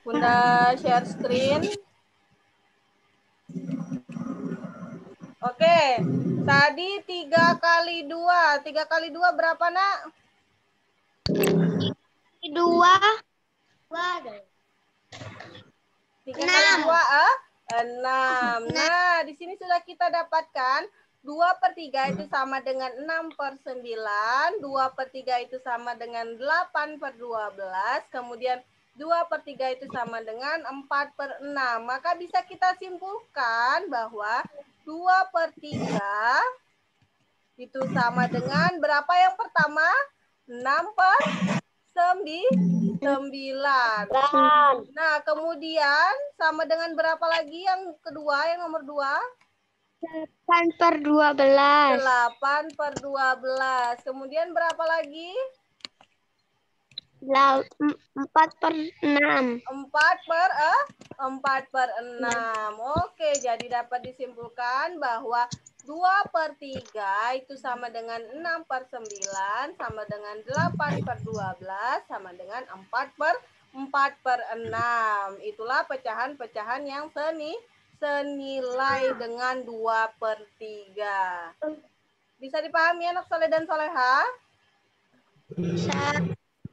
Bunda share screen. Oke, tadi 3 kali 2. 3 kali 2 berapa, Nak? 2. 3 kali 2, 6. Nah, di sini sudah kita dapatkan 2/3 itu sama dengan 6/9. 2/3 itu sama dengan 8/12. Kemudian 2/3 itu sama dengan 4/6. Maka bisa kita simpulkan bahwa 2/3 itu sama dengan berapa yang pertama? 6/9. Nah, kemudian sama dengan berapa lagi yang kedua, yang nomor 2? 8/12. 8/12. Kemudian berapa lagi? 4/6. 4/6. Oke, jadi dapat disimpulkan bahwa 2/3 itu sama dengan 6/9, sama dengan 8/12, sama dengan 4/6. Itulah pecahan-pecahan yang senilai dengan 2/3. Bisa dipahami anak soleh dan soleha? Bisa.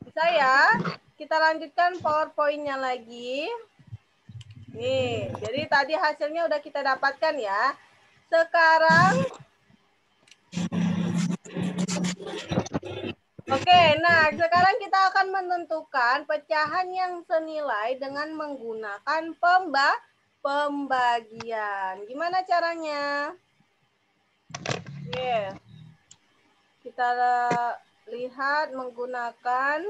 Bisa ya? Kita lanjutkan PowerPoint-nya lagi. Nih, jadi tadi hasilnya udah kita dapatkan ya. Sekarang, oke, nah sekarang kita akan menentukan pecahan yang senilai dengan menggunakan pembagian. Gimana caranya? Oke, kita lihat menggunakan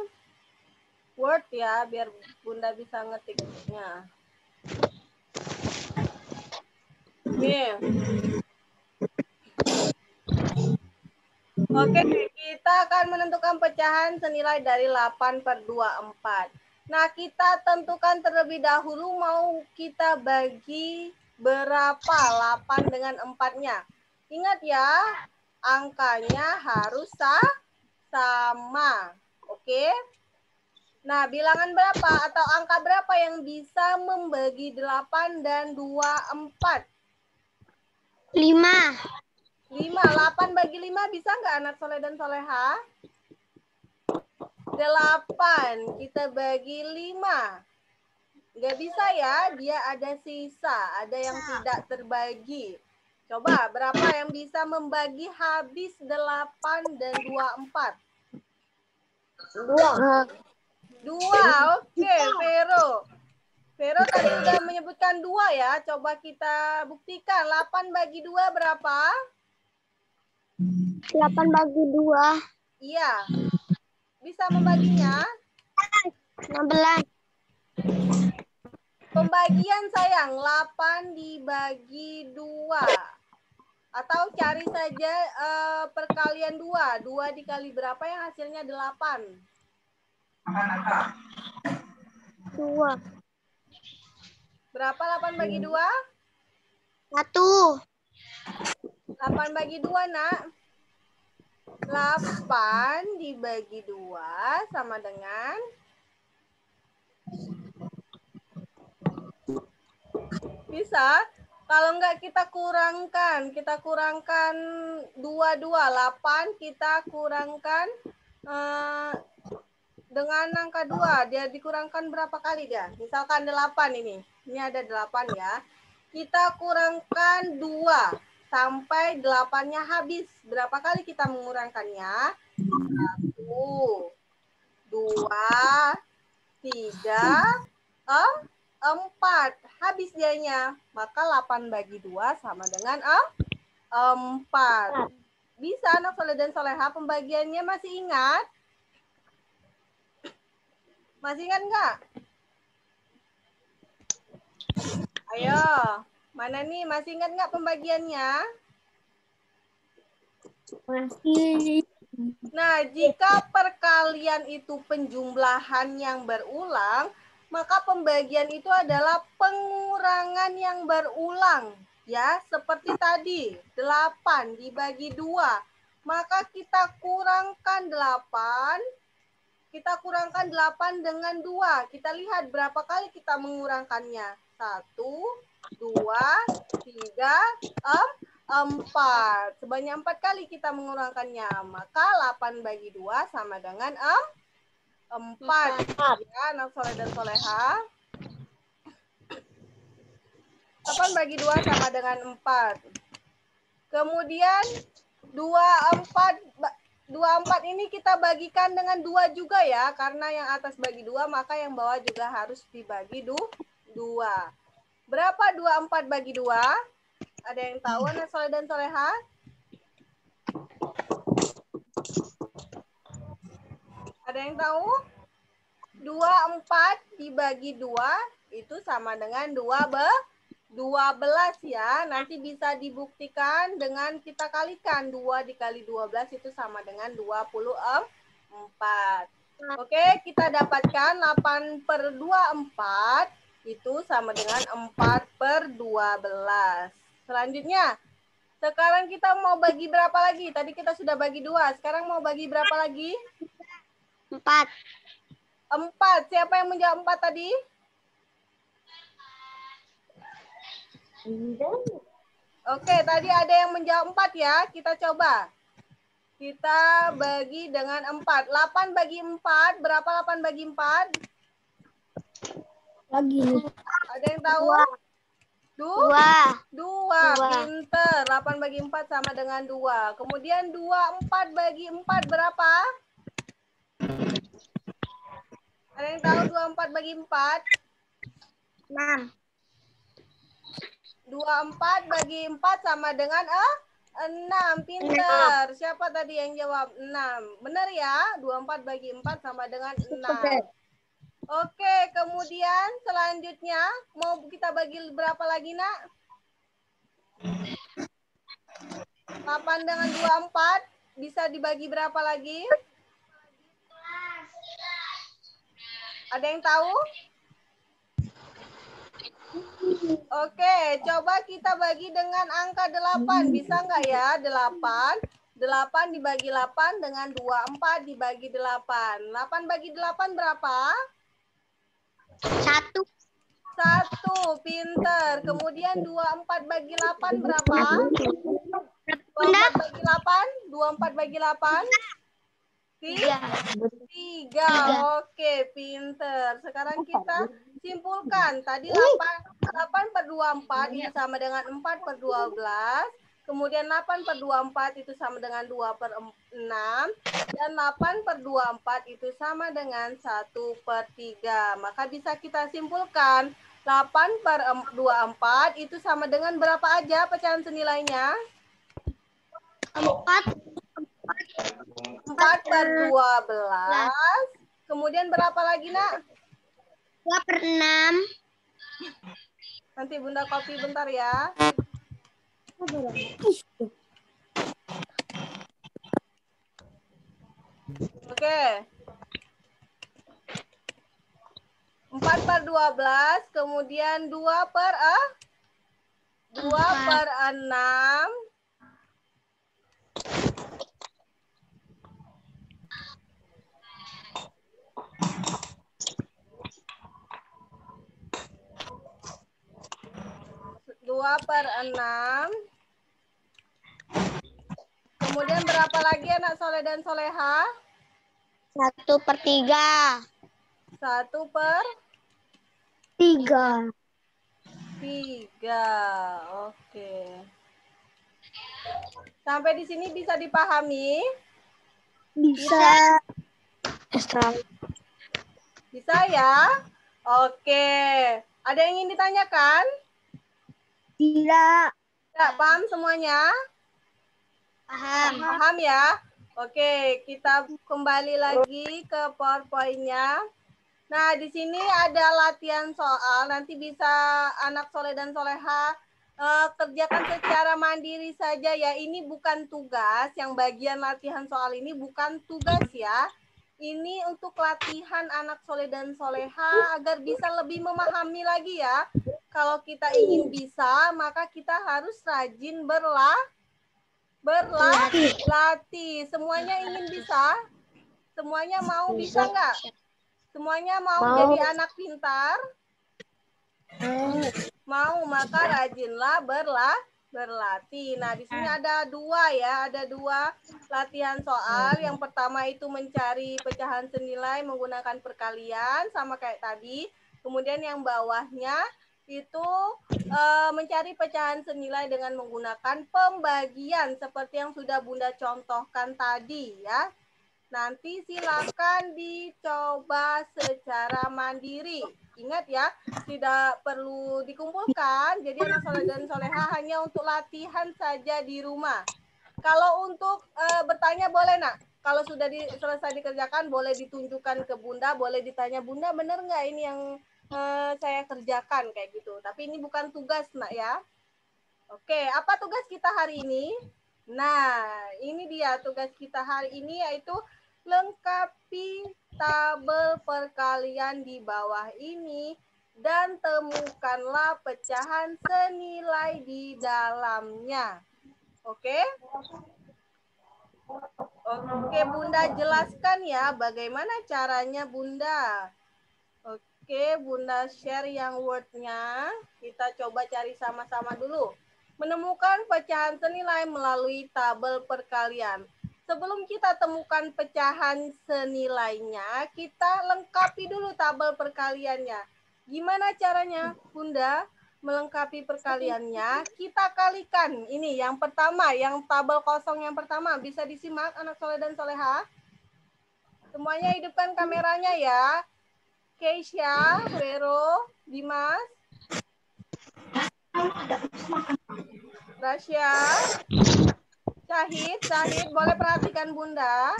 Word ya, biar Bunda bisa ngetiknya. Nih. Oke, kita akan menentukan pecahan senilai dari 8/24. Nah, kita tentukan terlebih dahulu mau kita bagi berapa 8 dengan 4-nya. Ingat ya, angkanya harus sama. Oke? Nah, bilangan berapa atau angka berapa yang bisa membagi 8 dan 24? 5. 5. 8 bagi 5 bisa nggak anak soleh dan soleha? 8. Kita bagi 5. Nggak bisa ya, dia ada sisa. Ada yang tidak terbagi. Coba, berapa yang bisa membagi habis 8 dan 24? 2. Oke, Vero. Vero tadi udah menyebutkan 2 ya. Coba kita buktikan. 8 bagi 2 berapa? 8 bagi 2. Iya. Bisa membaginya? 16. Pembagian sayang, 8 dibagi 2. Atau cari saja perkalian 2. 2 dikali berapa yang hasilnya 8? 2. Berapa 8 bagi 2? 1. 8 bagi 2, Nak. 8 dibagi 2 sama dengan bisa. Kalau enggak kita kurangkan 2, 8 kita kurangkan dengan angka 2, dia dikurangkan berapa kali dia? Misalkan 8 ini. Ini ada 8 ya. Kita kurangkan 2 sampai 8-nya habis. Berapa kali kita mengurangkannya? 1, 2, 3, 4. Habis dianya. Maka 8 bagi 2 sama dengan 4. Bisa anak soleh dan soleha pembagiannya masih ingat? Masih ingat nggak? Ayo, mana nih? Masih ingat nggak pembagiannya? Masih. Nah, jika perkalian itu penjumlahan yang berulang, maka pembagian itu adalah pengurangan yang berulang. Ya, seperti tadi, 8 dibagi 2. Maka kita kurangkan 8 Kita kurangkan 8 dengan 2. Kita lihat berapa kali kita mengurangkannya. 1, 2, 3, 4. Sebanyak 4 kali kita mengurangkannya. Maka 8 bagi 2 sama dengan 4. Ya, anak soleh dan soleha. 8 bagi 2 sama dengan 4. Kemudian 24 ini kita bagikan dengan 2 juga ya. Karena yang atas bagi 2, maka yang bawah juga harus dibagi 2. Berapa 24 bagi 2? Ada yang tahu anak soleh dan soleha? Ada yang tahu? 24 dibagi 2 itu sama dengan 12 ya. Nanti bisa dibuktikan dengan kita kalikan. 2 dikali 12 itu sama dengan 24. Oke, kita dapatkan 8 per 24 itu sama dengan 4 per 12. Selanjutnya, sekarang kita mau bagi berapa lagi? Tadi kita sudah bagi 2. Sekarang mau bagi berapa lagi? 4. 4. Siapa yang menjawab 4 tadi? Oke, tadi ada yang menjawab 4 ya. Kita coba. Kita bagi dengan 4. 8 bagi 4. Berapa 8 bagi 4? Lagi. Ada yang tahu? 2. Pinter. 8 bagi 4 sama dengan 2. Kemudian 24 bagi 4 berapa? Ada yang tahu 24 bagi 4? 6. 24 bagi 4 sama dengan 6. Pinter. Siapa tadi yang jawab 6? Benar ya? 24 bagi 4 sama dengan 6. Oke, kemudian selanjutnya mau kita bagi berapa lagi, Nak? 8 dengan 24 bisa dibagi berapa lagi? Ada yang tahu? Oke, coba kita bagi dengan angka 8. Bisa nggak ya? 8 dibagi 8 dengan 24 dibagi 8. 8 bagi 8 berapa? 1. 1. Pinter. Kemudian 24 bagi 8 berapa? 24 bagi 8? 24 bagi 8? 3. Oke, pinter. Sekarang kita simpulkan. Tadi 8 per 24 itu sama dengan 4 per 12. Kemudian 8 per 24 itu sama dengan 2 per 6. Dan 8 per 24 itu sama dengan 1 per 3. Maka bisa kita simpulkan 8 per 24 itu sama dengan berapa aja pecahan senilainya? 4 per 12. Kemudian berapa lagi, Nak? 2 per 6. Nanti Bunda copy bentar ya. Oke. 4 per 12. Kemudian 2 per 6. Dua per 6. Kemudian berapa lagi anak soleh dan soleha? 1 per 3. 1 per 3. 3. Oke. Sampai di sini bisa dipahami? Bisa. Bisa ya? Oke. Ada yang ingin ditanyakan? Tidak. Tidak, paham semuanya? Paham. Paham ya? Oke, kita kembali lagi ke PowerPoint-nya. Nah, di sini ada latihan soal. Nanti bisa anak soleh dan soleha kerjakan secara mandiri saja ya. Ini bukan tugas. Yang bagian latihan soal ini bukan tugas ya. Ini untuk latihan anak soleh dan soleha agar bisa lebih memahami lagi ya. Kalau kita ingin bisa, maka kita harus rajin berlatih. Semuanya ingin bisa? Semuanya mau bisa nggak? Semuanya mau jadi anak pintar? Mau, maka rajinlah berlatih. Nah, di sini ada dua ya, ada dua latihan soal. Yang pertama itu mencari pecahan senilai menggunakan perkalian, sama kayak tadi. Kemudian yang bawahnya itu mencari pecahan senilai dengan menggunakan pembagian, seperti yang sudah Bunda contohkan tadi ya. Nanti silakan dicoba secara mandiri. Ingat ya, tidak perlu dikumpulkan. Jadi anak soleh dan soleha hanya untuk latihan saja di rumah. Kalau untuk bertanya boleh nak. Kalau sudah selesai dikerjakan boleh ditunjukkan ke Bunda, boleh ditanya Bunda benar nggak ini yang saya kerjakan kayak gitu. Tapi ini bukan tugas nak ya. Oke, apa tugas kita hari ini? Nah, ini dia tugas kita hari ini yaitu lengkapi tabel perkalian di bawah ini dan temukanlah pecahan senilai di dalamnya. Oke? Oke, Bunda jelaskan ya bagaimana caranya Bunda. Oke, Bunda share yang word-nya. Kita coba cari sama-sama dulu. Menemukan pecahan senilai melalui tabel perkalian. Sebelum kita temukan pecahan senilainya, kita lengkapi dulu tabel perkaliannya. Gimana caranya, Bunda? Melengkapi perkaliannya, kita kalikan. Ini yang pertama, yang tabel kosong yang pertama. Bisa disimak anak soleh dan soleha? Semuanya hidupkan kameranya ya. Keisha, Vero, Dimas, Rasya, Syahid, boleh perhatikan Bunda,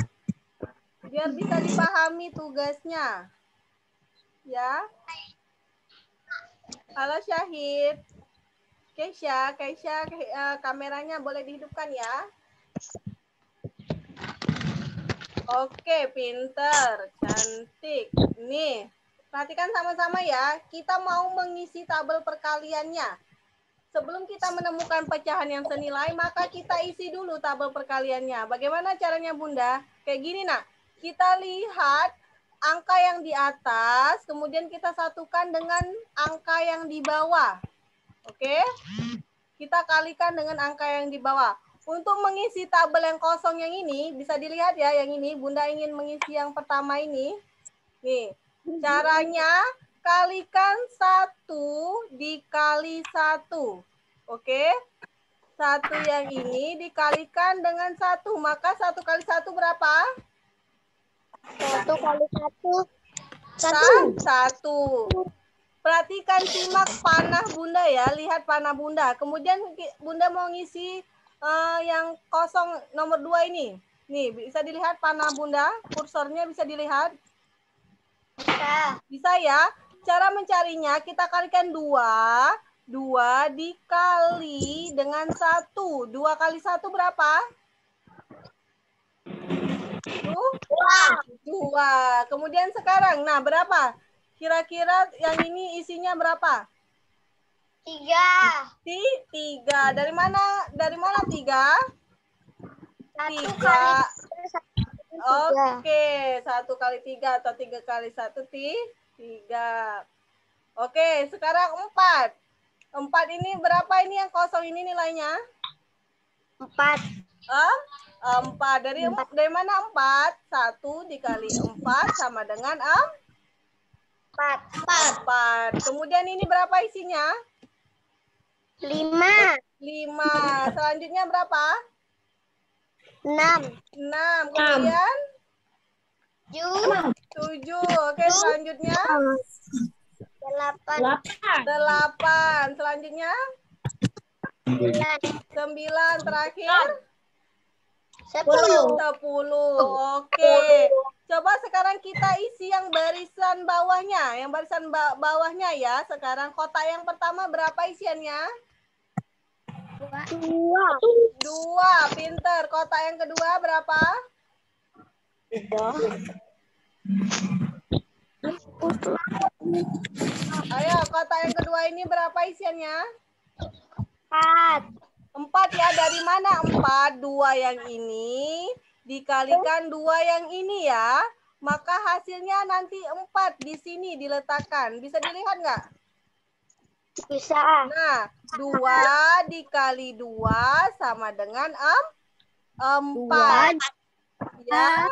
biar bisa dipahami tugasnya. Ya. Halo Syahid. Keisha, kameranya boleh dihidupkan ya. Oke, pinter, cantik. Nih, perhatikan sama-sama ya. Kita mau mengisi tabel perkaliannya. Sebelum kita menemukan pecahan yang senilai, maka kita isi dulu tabel perkaliannya. Bagaimana caranya Bunda? Kayak gini nak, kita lihat angka yang di atas, kemudian kita satukan dengan angka yang di bawah. Oke? Kita kalikan dengan angka yang di bawah. Untuk mengisi tabel yang kosong yang ini, bisa dilihat ya yang ini, Bunda ingin mengisi yang pertama ini. Nih, caranya kalikan 1 dikali 1. Oke? 1 yang ini dikalikan dengan 1. Maka 1 kali 1 berapa? 1 kali 1. 1. Perhatikan, simak panah Bunda ya. Lihat panah Bunda. Kemudian Bunda mau ngisi yang kosong nomor 2 ini. Nih, bisa dilihat panah Bunda? Kursornya bisa dilihat? Bisa ya. Cara mencarinya kita kalikan 2 dikali dengan 1. 2 kali 1 berapa? 2. Kemudian sekarang, nah berapa? Kira-kira yang ini isinya berapa? 3. 3. Dari mana 3? 1 3. kali 1. Oke, 1 kali 3 atau 3 kali 1 3. Oke, sekarang 4. 4 ini berapa ini yang kosong ini nilainya? 4. 4. Dari mana 4? 1 dikali 4 sama dengan 4. Kemudian ini berapa isinya? 5. 5. Selanjutnya berapa? 6. Kemudian 7. 7. Oke, selanjutnya 8. 8. Selanjutnya 9. Terakhir 10. 10. Oke. Coba sekarang kita isi yang barisan bawahnya. Yang barisan bawahnya ya. Sekarang kotak yang pertama berapa isiannya? 2. Pinter. Kotak yang kedua berapa? 3. Ayo, kotak yang kedua ini berapa isiannya? 4. 4 ya. Dari mana 4? 2 yang ini dikalikan 2 yang ini ya. Maka hasilnya nanti 4 di sini diletakkan. Bisa dilihat nggak? Bisa. Nah, 2 dikali 2 sama dengan 4. Ya.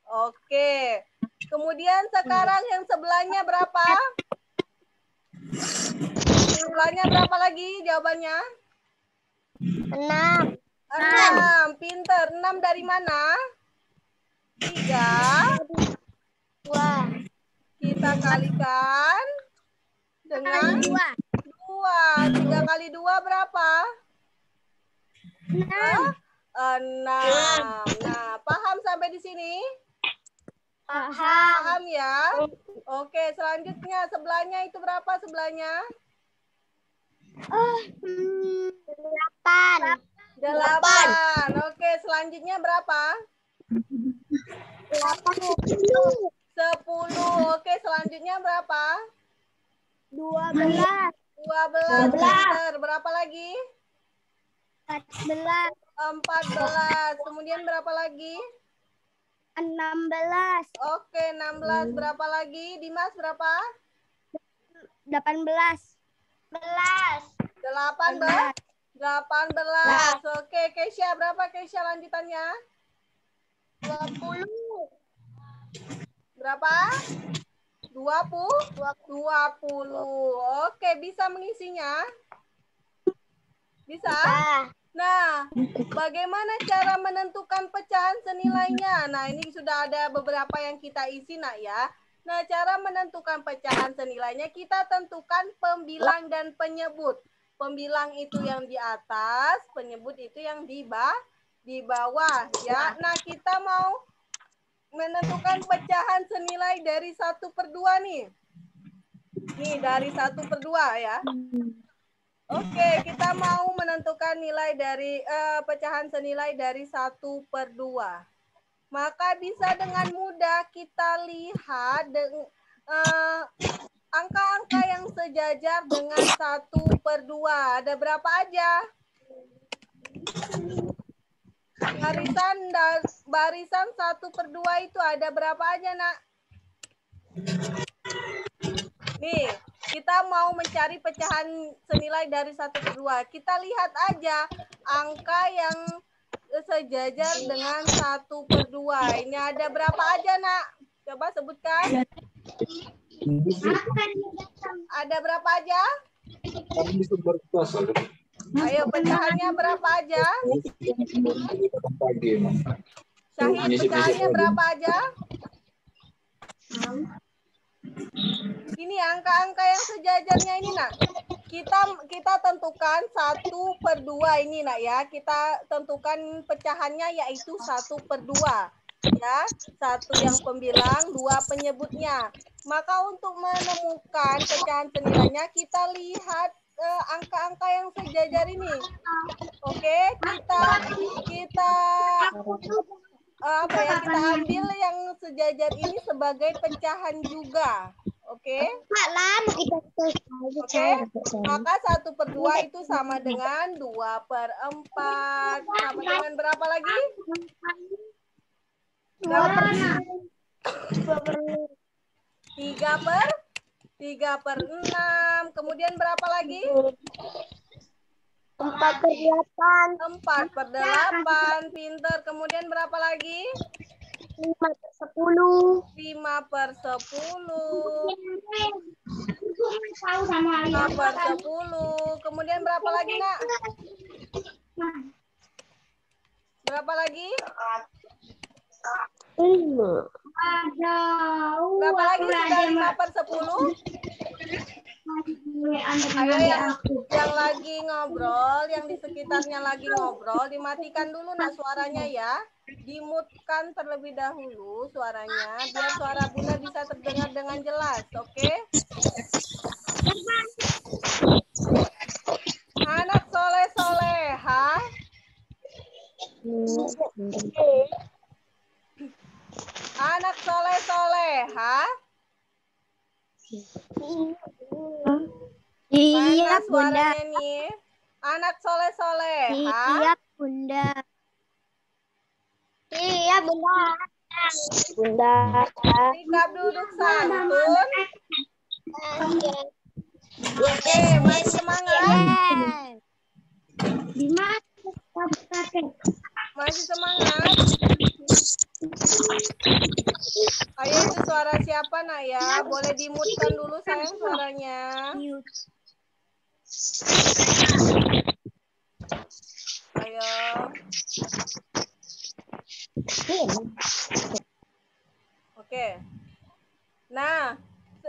Oke. Kemudian sekarang yang sebelahnya berapa? Sebelahnya berapa lagi jawabannya? 6. 6. Pinter. 6 dari mana? 3. 2. Kita kalikan dengan 2. 3 kali 2 berapa? 6. Nah, paham sampai di sini? Paham ya? Oke, selanjutnya sebelahnya itu berapa sebelahnya? 8. 8. Oke, selanjutnya berapa? 10. 10. Oke, selanjutnya berapa? 12. 12. Pinter. Berapa lagi? 14. 14. Kemudian berapa lagi? 16. Oke, 16. Berapa lagi? Dimas berapa? 18. 18. Oke, Keisha berapa Keisha lanjutannya? 20. Berapa? 20. Oke, bisa mengisinya? Bisa? Nah, bagaimana cara menentukan pecahan senilainya? Nah, ini sudah ada beberapa yang kita isi, nak ya. Nah, cara menentukan pecahan senilainya, kita tentukan pembilang dan penyebut. Pembilang itu yang di atas, penyebut itu yang di bawah, ya. Nah, kita mau menentukan pecahan senilai dari 1/2 nih. Nih, dari 1/2 ya. Oke, kita mau menentukan nilai dari pecahan senilai dari 1/2. Maka bisa dengan mudah kita lihat angka-angka yang sejajar dengan 1/2. Ada berapa aja? Barisan 1/2 itu ada berapa aja, nak? Nih, kita mau mencari pecahan senilai dari 1/2. Kita lihat aja angka yang sejajar dengan 1/2. Ini ada berapa aja, nak? Coba sebutkan. Ada berapa aja? Ayo, pecahannya berapa aja? Syahid, pecahannya berapa aja? Ini angka-angka yang sejajarnya ini, nak. Kita tentukan 1/2 ini, nak ya. Kita tentukan pecahannya yaitu 1/2. Ya, 1 yang pembilang, 2 penyebutnya. Maka untuk menemukan pecahan senilainya kita lihat angka-angka yang sejajar ini. Oke, kita kita ambil yang sejajar ini sebagai pecahan juga. Oke. Oke. Maka 1/2 itu sama dengan 2/4. Sama dengan berapa lagi? 3/6. Kemudian berapa lagi? 4/8. 4/8. Pinter. Kemudian berapa lagi? 5/10. 5/10. 5/10. Kemudian berapa lagi, nak? Berapa lagi? Berapa lagi sudah 5/10? Ayo yang lagi ngobrol, yang di sekitarnya lagi ngobrol, dimatikan dulu nak suaranya ya. Dimutkan terlebih dahulu suaranya, biar suara Bunda bisa terdengar dengan jelas, oke? Anak soleh-soleha. Anak soleh-soleha. Iya, Mana suaranya nih? Anak soleh-soleha. Iya, Bunda. Iya, Bunda. Bunda. Sikap duduk santun. Oke, masih semangat? Masih semangat? Ayo, itu suara siapa, nak ya? Boleh dimutkan dulu sayang suaranya. Ayo. Oke. Nah,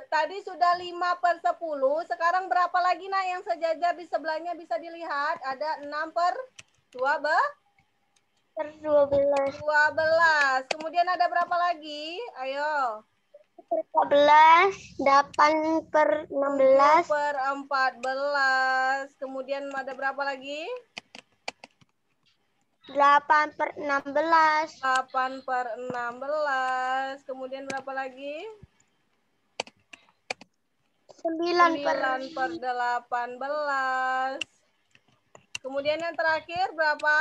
tadi sudah 5/10. Sekarang berapa lagi, nak, yang sejajar di sebelahnya bisa dilihat? Ada 6/12. 12. Kemudian ada berapa lagi? Ayo. 14, 8/16. 7/14. Kemudian ada berapa lagi? 8/16. 8/16. Kemudian berapa lagi? 9/18. Kemudian yang terakhir berapa?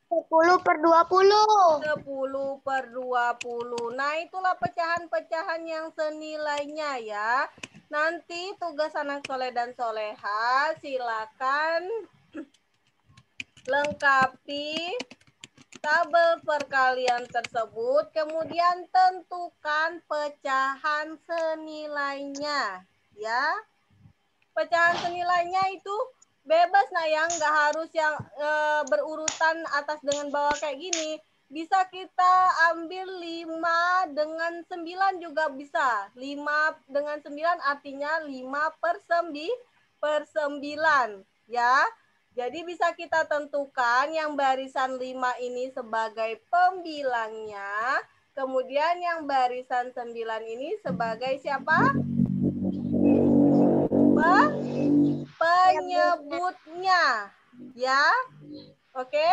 10/20. 10/20. Nah, itulah pecahan-pecahan yang senilainya ya. Nanti tugas anak soleh dan soleha, silakan lengkapi tabel perkalian tersebut, kemudian tentukan pecahan senilainya ya. Pecahan senilainya itu bebas, nah, yang nggak harus yang berurutan atas dengan bawah kayak gini. Bisa kita ambil 5 dengan 9 juga bisa. 5 dengan 9 artinya 5/9 ya. Jadi bisa kita tentukan yang barisan 5 ini sebagai pembilangnya. Kemudian yang barisan 9 ini sebagai siapa? Penyebutnya. Ya. Oke.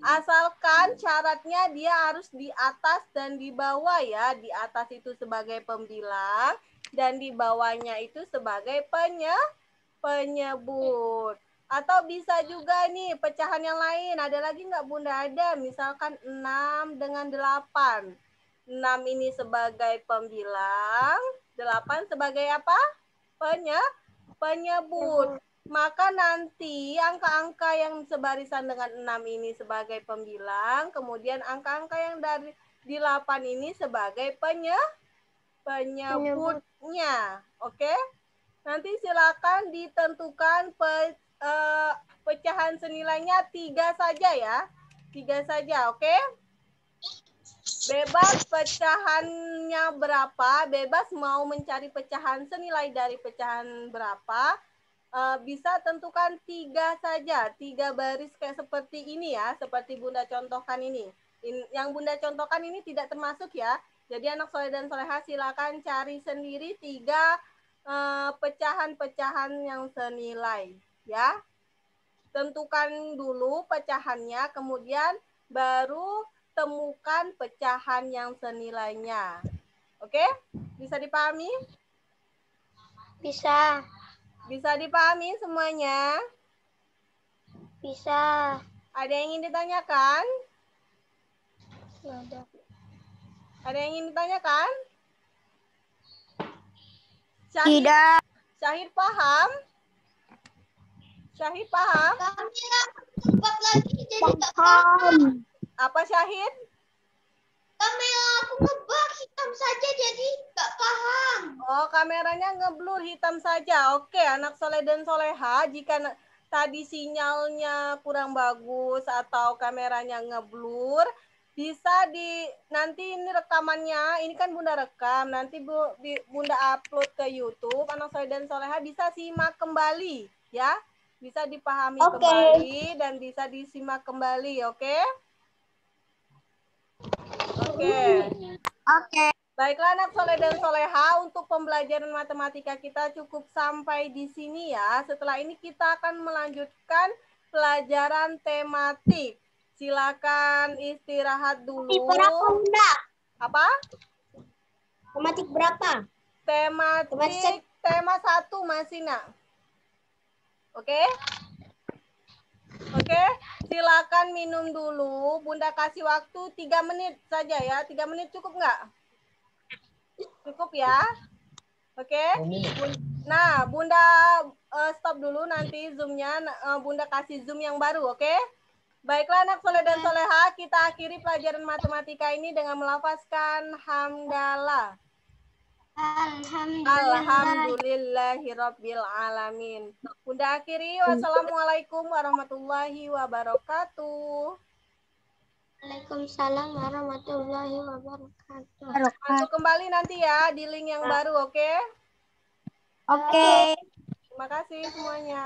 Asalkan syaratnya dia harus di atas dan di bawah ya. Di atas itu sebagai pembilang dan di bawahnya itu sebagai penyebut. Atau bisa juga nih pecahan yang lain. Ada lagi nggak, Bunda? Ada. Misalkan 6 dengan 8. 6 ini sebagai pembilang. 8 sebagai apa? Penyebut. Maka nanti angka-angka yang sebarisan dengan 6 ini sebagai pembilang. Kemudian angka-angka yang dari di 8 ini sebagai penyebutnya. Oke? Nanti silakan ditentukan pecahan senilainya 3 saja ya. 3 saja, oke? Bebas pecahannya berapa, bebas mau mencari pecahan senilai dari pecahan berapa, bisa tentukan 3 saja. 3 baris kayak seperti ini ya, seperti Bunda contohkan ini. Yang Bunda contohkan ini tidak termasuk ya. Jadi anak soleh dan soleha silakan cari sendiri 3 pecahan-pecahan yang senilai ya. Tentukan dulu pecahannya, kemudian baru temukan pecahan yang senilainya. Oke? Bisa dipahami? Bisa. Bisa dipahami semuanya? Bisa. Ada yang ingin ditanyakan? Ada. Ada yang ingin ditanyakan? Syahid, Tidak. Syahid paham? Syahid paham? Kamera cepat lagi jadi tak paham. Apa Syahid? Kamera aku ngebak hitam saja jadi tak paham. Oh, kameranya ngeblur hitam saja. Oke, anak soleh dan soleha, jika tadi sinyalnya kurang bagus atau kameranya ngeblur, bisa nanti ini rekamannya, ini kan Bunda rekam, nanti Bunda upload ke YouTube, anak soleh dan soleha bisa simak kembali, ya. Bisa dipahami kembali dan bisa disimak kembali, oke? Oke. Oke. Baiklah anak soleh dan soleha, untuk pembelajaran matematika kita cukup sampai di sini ya. Setelah ini kita akan melanjutkan pelajaran tematik. Silakan istirahat dulu. Berapa, Bunda? Apa? Tematik berapa? Tema 1 masih, nak. Oke? Oke, silakan minum dulu. Bunda kasih waktu 3 menit saja ya. 3 menit cukup nggak? Cukup ya. Oke. Nah, Bunda stop dulu nanti Zoom-nya. Bunda kasih Zoom yang baru, oke? Baiklah anak soleh dan soleha, kita akhiri pelajaran matematika ini dengan melafazkan hamdalah. Alhamdulillahirabbil alamin. Bunda akhiri, wassalamualaikum warahmatullahi wabarakatuh. Waalaikumsalam warahmatullahi wabarakatuh. Masuk kembali nanti ya di link yang baru, oke? Oke. Terima kasih semuanya.